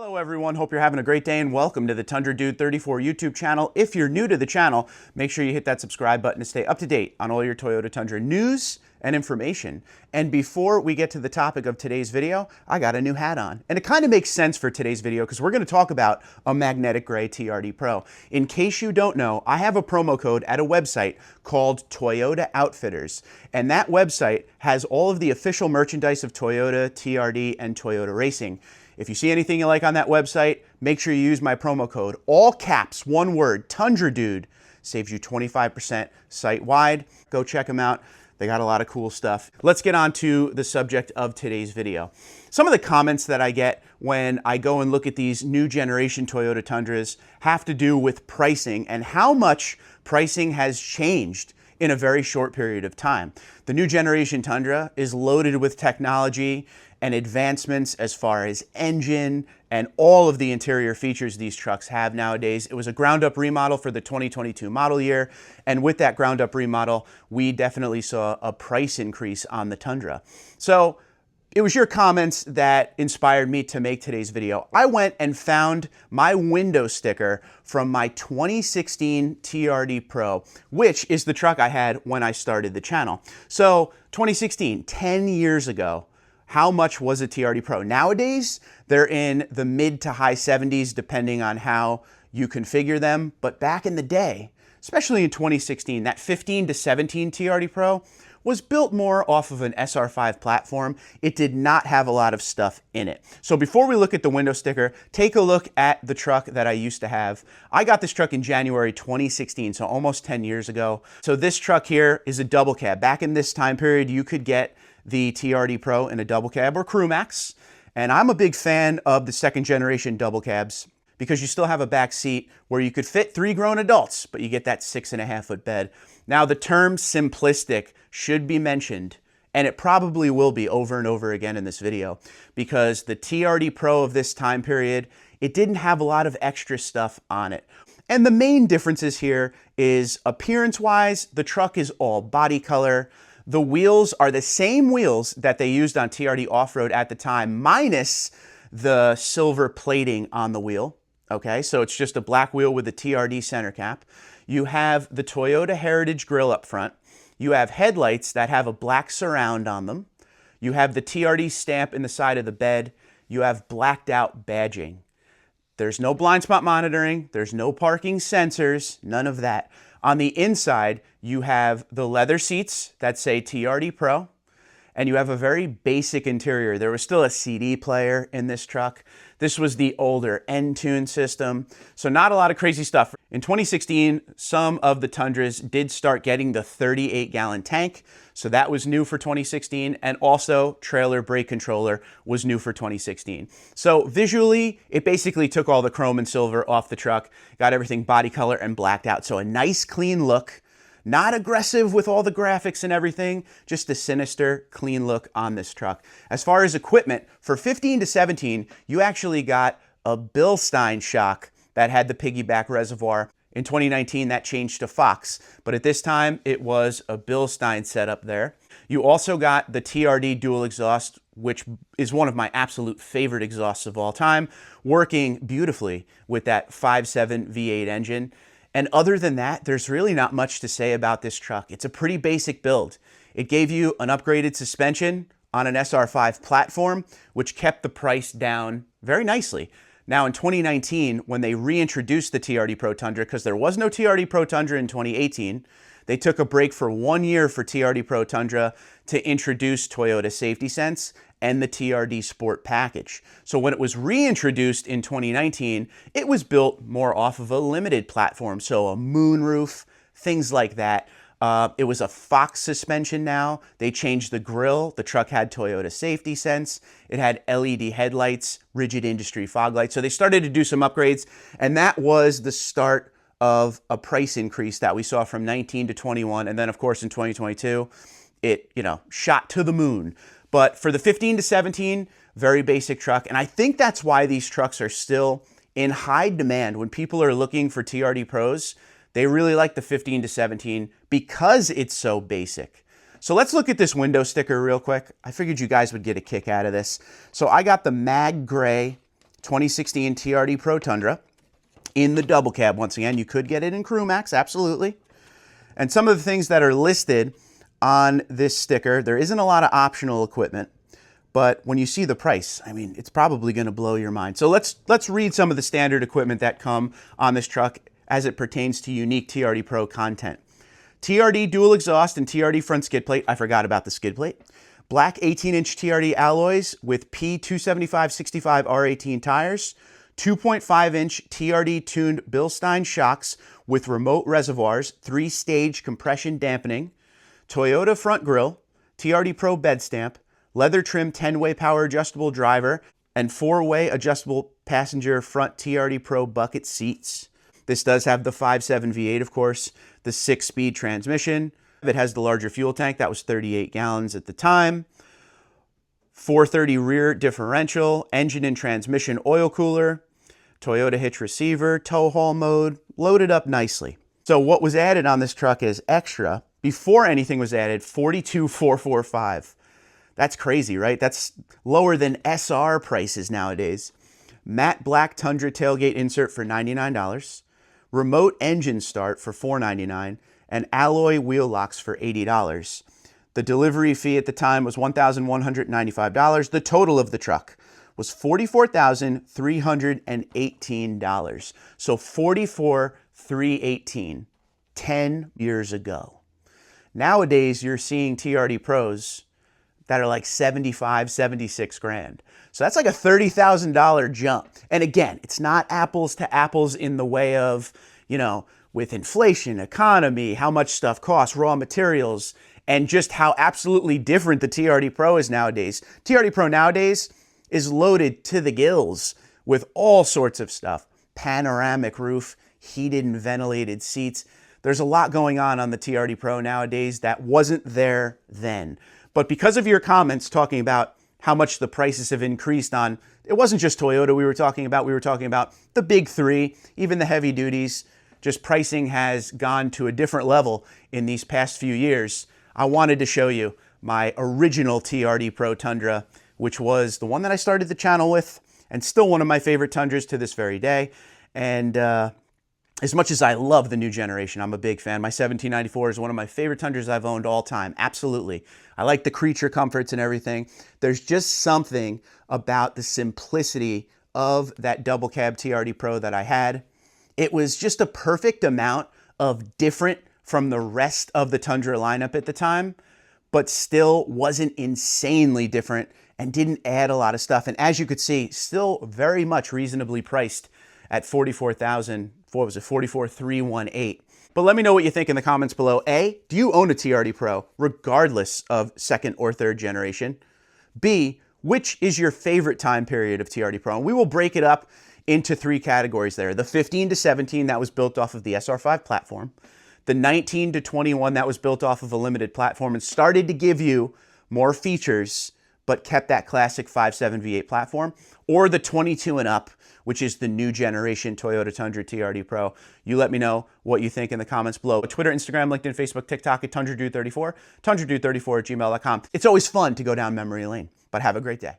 Hello everyone, hope you're having a great day and welcome to the Tundra Dude 34 YouTube channel. If you're new to the channel, make sure you hit that subscribe button to stay up to date on all your Toyota Tundra news and information. And before we get to the topic of today's video, I got a new hat on. And it kind of makes sense for today's video because we're going to talk about a magnetic gray TRD Pro. In case you don't know, I have a promo code at a website called Toyota Outfitters. And that website has all of the official merchandise of Toyota, TRD, and Toyota Racing. If you see anything you like on that website, make sure you use my promo code, all caps, one word, Tundra Dude. Saves you 25% site-wide. Go check them out. They got a lot of cool stuff. Let's get on to the subject of today's video. Some of the comments that I get when I go and look at these new generation Toyota Tundras have to do with pricing and how much pricing has changed in a very short period of time. The new generation Tundra is loaded with technology and advancements as far as engine and all of the interior features these trucks have nowadays. It was a ground-up remodel for the 2022 model year, and with that ground-up remodel, we definitely saw a price increase on the Tundra. So it was your comments that inspired me to make today's video. I went and found my window sticker from my 2016 TRD Pro, which is the truck I had when I started the channel. So 2016, 10 years ago, how much was a TRD Pro? Nowadays, they're in the mid to high 70s, depending on how you configure them. But back in the day, especially in 2016, that 15 to 17 TRD Pro was built more off of an SR5 platform. It did not have a lot of stuff in it. So before we look at the window sticker, take a look at the truck that I used to have. I got this truck in January 2016, so almost 10 years ago. So this truck here is a double cab. Back in this time period, you could get the TRD Pro in a double cab or crew max. And I'm a big fan of the second generation double cabs because you still have a back seat where you could fit 3 grown adults, but you get that 6.5-foot bed. Now the term simplistic should be mentioned, and it probably will be over and over again in this video, because the TRD Pro of this time period, it didn't have a lot of extra stuff on it. And the main differences here is appearance-wise, the truck is all body color. The wheels are the same wheels that they used on TRD Off-Road at the time, minus the silver plating on the wheel. Okay, so it's just a black wheel with a TRD center cap. You have the Toyota Heritage grille up front. You have headlights that have a black surround on them. You have the TRD stamp in the side of the bed. You have blacked out badging. There's no blind spot monitoring. There's no parking sensors, none of that. On the inside, you have the leather seats that say TRD Pro, and you have a very basic interior. There was still a CD player in this truck. This was the older N-Tune system, so not a lot of crazy stuff. In 2016, some of the Tundras did start getting the 38-gallon tank, so that was new for 2016, and also trailer brake controller was new for 2016. So visually, it basically took all the chrome and silver off the truck, got everything body color and blacked out, so a nice clean look. Not aggressive with all the graphics and everything, just a sinister, clean look on this truck. As far as equipment, for 15 to 17, you actually got a Bilstein shock that had the piggyback reservoir. In 2019, that changed to Fox, but at this time, it was a Bilstein setup there. You also got the TRD dual exhaust, which is one of my absolute favorite exhausts of all time, working beautifully with that 5.7 V8 engine. And other than that, there's really not much to say about this truck. It's a pretty basic build. It gave you an upgraded suspension on an SR5 platform, which kept the price down very nicely. Now in 2019, when they reintroduced the TRD Pro Tundra, because there was no TRD Pro Tundra in 2018, they took a break for 1 year for TRD Pro Tundra to introduce Toyota Safety Sense and the TRD Sport package. So when it was reintroduced in 2019, it was built more off of a limited platform, so a moonroof, things like that. It was a Fox suspension now. They changed the grille. The truck had Toyota Safety Sense. It had LED headlights, rigid industry fog lights. So they started to do some upgrades, and that was the start of a price increase that we saw from 19 to 21. And then of course in 2022, it, shot to the moon. But for the 15 to 17, very basic truck. And I think that's why these trucks are still in high demand. When people are looking for TRD Pros, they really like the 15 to 17 because it's so basic. So let's look at this window sticker real quick. I figured you guys would get a kick out of this. So I got the mag gray 2016 TRD Pro Tundra in the double cab. Once again, you could get it in Crew Max, absolutely. And some of the things that are listed on this sticker, there isn't a lot of optional equipment, but when you see the price, I mean, it's probably going to blow your mind. So let's read some of the standard equipment that come on this truck as it pertains to unique TRD Pro content. TRD dual exhaust and TRD front skid plate. I forgot about the skid plate. Black 18-inch TRD alloys with P275/65 R18 tires. 2.5-inch TRD tuned Bilstein shocks with remote reservoirs, 3-stage compression dampening. Toyota front grille, TRD Pro bed stamp, leather trim 10-way power adjustable driver, and 4-way adjustable passenger front TRD Pro bucket seats. This does have the 5.7 V8, of course, the 6-speed transmission. It has the larger fuel tank. That was 38 gallons at the time. 430 rear differential, engine and transmission oil cooler, Toyota hitch receiver, tow haul mode, loaded up nicely. So what was added on this truck is extra. Before anything was added, $42,445. That's crazy, right? That's lower than SR prices nowadays. Matte black Tundra tailgate insert for $99. Remote engine start for $499. And alloy wheel locks for $80. The delivery fee at the time was $1,195. The total of the truck was $44,318. So $44,318, 10 years ago. Nowadays, you're seeing TRD Pros that are like 75, 76 grand. So that's like a $30,000 jump. And again, it's not apples to apples in the way of, you know, with inflation, economy, how much stuff costs, raw materials, and just how absolutely different the TRD Pro is nowadays. TRD Pro nowadays is loaded to the gills with all sorts of stuff. Panoramic roof, heated and ventilated seats. There's a lot going on the TRD Pro nowadays that wasn't there then. But because of your comments talking about how much the prices have increased on, it wasn't just Toyota we were talking about the big three, even the heavy duties. Just pricing has gone to a different level in these past few years. I wanted to show you my original TRD Pro Tundra, which was the one that I started the channel with and still one of my favorite Tundras to this very day. And as much as I love the new generation, I'm a big fan. My 1794 is one of my favorite Tundras I've owned all time. Absolutely. I like the creature comforts and everything. There's just something about the simplicity of that double cab TRD Pro that I had. It was just a perfect amount of different from the rest of the Tundra lineup at the time, but still wasn't insanely different and didn't add a lot of stuff. And as you could see, still very much reasonably priced at $44,318. But let me know what you think in the comments below. A, do you own a TRD Pro, regardless of second or third generation? B, which is your favorite time period of TRD Pro? And we will break it up into 3 categories there. The 15 to 17, that was built off of the SR5 platform. The 19 to 21, that was built off of a limited platform and started to give you more features, but kept that classic 5.7 V8 platform. Or the 22 and up, which is the new generation Toyota Tundra TRD Pro. You let me know what you think in the comments below. Twitter, Instagram, LinkedIn, Facebook, TikTok at TundraDude34, TundraDude34 at gmail.com. It's always fun to go down memory lane, but have a great day.